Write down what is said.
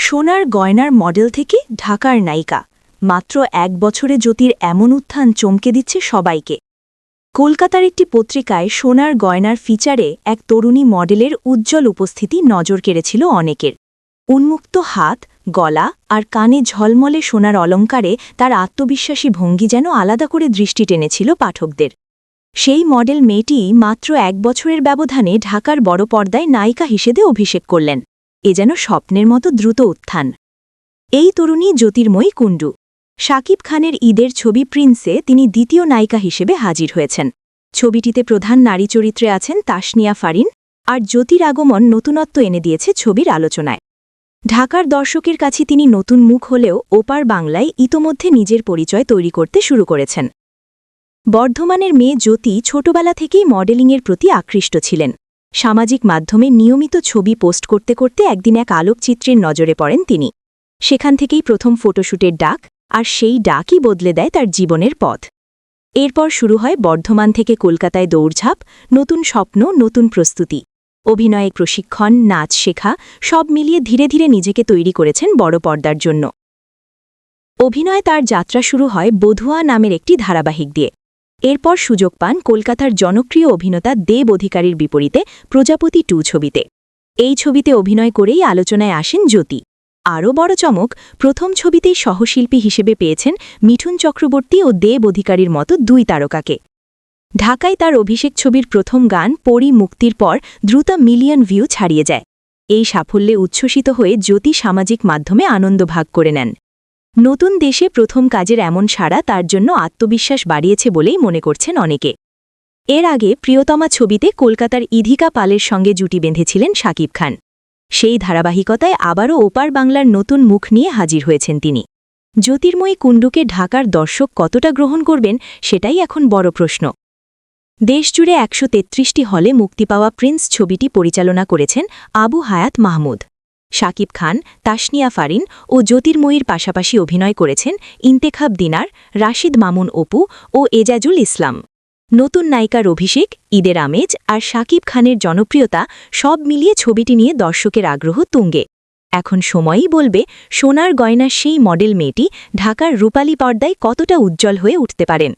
সোনার গয়নার মডেল থেকে ঢাকার নায়িকা মাত্র ১ বছরে জ্যোতির এমন উত্থান চমকে দিচ্ছে সবাইকে। কলকাতার একটি পত্রিকায় সোনার গয়নার ফিচারে এক তরুণী মডেলের উজ্জ্বল উপস্থিতি নজর কেড়েছিল অনেকের। উন্মুক্ত হাত, গলা আর কানে ঝলমলে সোনার অলঙ্কারে তার আত্মবিশ্বাসী ভঙ্গি যেন আলাদা করে দৃষ্টি টেনেছিল পাঠকদের। সেই মডেল মেয়েটি মাত্র ১ বছরের ব্যবধানে ঢাকার বড় পর্দায় নায়িকা হিসেবে অভিষেক করলেন। এ যেন স্বপ্নের মতো দ্রুত উত্থান। এই তরুণী জ্যোতির্ময়ী কুণ্ডু। শাকিব খানের ঈদের ছবি প্রিন্সে তিনি দ্বিতীয় নায়িকা হিসেবে হাজির হয়েছেন। ছবিটিতে প্রধান নারী চরিত্রে আছেন তাসনিয়া ফারিন, আর জ্যোতির আগমন নতুনত্ব এনে দিয়েছে ছবির আলোচনায়। ঢাকার দর্শকের কাছে তিনি নতুন মুখ হলেও ওপার বাংলায় ইতোমধ্যে নিজের পরিচয় তৈরি করতে শুরু করেছেন। বর্ধমানের মেয়ে জ্যোতি ছোটবেলা থেকেই মডেলিংয়ের প্রতি আকৃষ্ট ছিলেন। সামাজিক মাধ্যমে নিয়মিত ছবি পোস্ট করতে করতে একদিন এক আলোকচিত্রের নজরে পড়েন তিনি। সেখান থেকেই প্রথম ফটোশ্যুটের ডাক, আর সেই ডাকই বদলে দেয় তার জীবনের পথ। এরপর শুরু হয় বর্ধমান থেকে কলকাতায় দৌড়ঝাঁপ, নতুন স্বপ্ন, নতুন প্রস্তুতি। অভিনয়ে প্রশিক্ষণ, নাচ শেখা, সব মিলিয়ে ধীরে ধীরে নিজেকে তৈরি করেছেন বড় পর্দার জন্য। অভিনয়ে তার যাত্রা শুরু হয় বধুয়া নামের একটি ধারাবাহিক দিয়ে। এরপর সুযোগ পান কলকাতার জনপ্রিয় অভিনেতা দেব অধিকারীর বিপরীতে প্রজাপতি 2 ছবিতে। এই ছবিতে অভিনয় করেই আলোচনায় আসেন জ্যোতি। আরও বড় চমক, প্রথম ছবিতেই সহশিল্পী হিসেবে পেয়েছেন মিঠুন চক্রবর্তী ও দেব অধিকারীর মতো 2 তারকাকে। ঢাকায় তার অভিষেক ছবির প্রথম গান পরী মুক্তির পর দ্রুত মিলিয়ন ভিউ ছাড়িয়ে যায়। এই সাফল্যে উচ্ছ্বসিত হয়ে জ্যোতি সামাজিক মাধ্যমে আনন্দ ভাগ করে নেন। নতুন দেশে প্রথম কাজের এমন সাড়া তার জন্য আত্মবিশ্বাস বাড়িয়েছে বলেই মনে করছেন অনেকে। এর আগে প্রিয়তমা ছবিতে কলকাতার ইধিকা পালের সঙ্গে জুটি বেঁধেছিলেন শাকিব খান। সেই ধারাবাহিকতায় আবারও ওপার বাংলার নতুন মুখ নিয়ে হাজির হয়েছেন তিনি। জ্যোতির্ময়ী কুণ্ডুকে ঢাকার দর্শক কতটা গ্রহণ করবেন সেটাই এখন বড় প্রশ্ন। দেশজুড়ে ১৩৩টি হলে মুক্তি পাওয়া প্রিন্স ছবিটি পরিচালনা করেছেন আবু হায়াত মাহমুদ। শাকিব খান, তাসনিয়া ফারিন ও জ্যোতির্ময়ীর পাশাপাশি অভিনয় করেছেন ইন্তেখাব দিনার, রাশিদ মামুন অপু ও এজাজুল ইসলাম। নতুন নায়িকার অভিষেক, ঈদের আমেজ আর শাকিব খানের জনপ্রিয়তা সব মিলিয়ে ছবিটি নিয়ে দর্শকের আগ্রহ তুঙ্গে। এখন সময়ই বলবে সোনার গয়নার সেই মডেল মেয়েটি ঢাকার রূপালী পর্দায় কতটা উজ্জ্বল হয়ে উঠতে পারেন।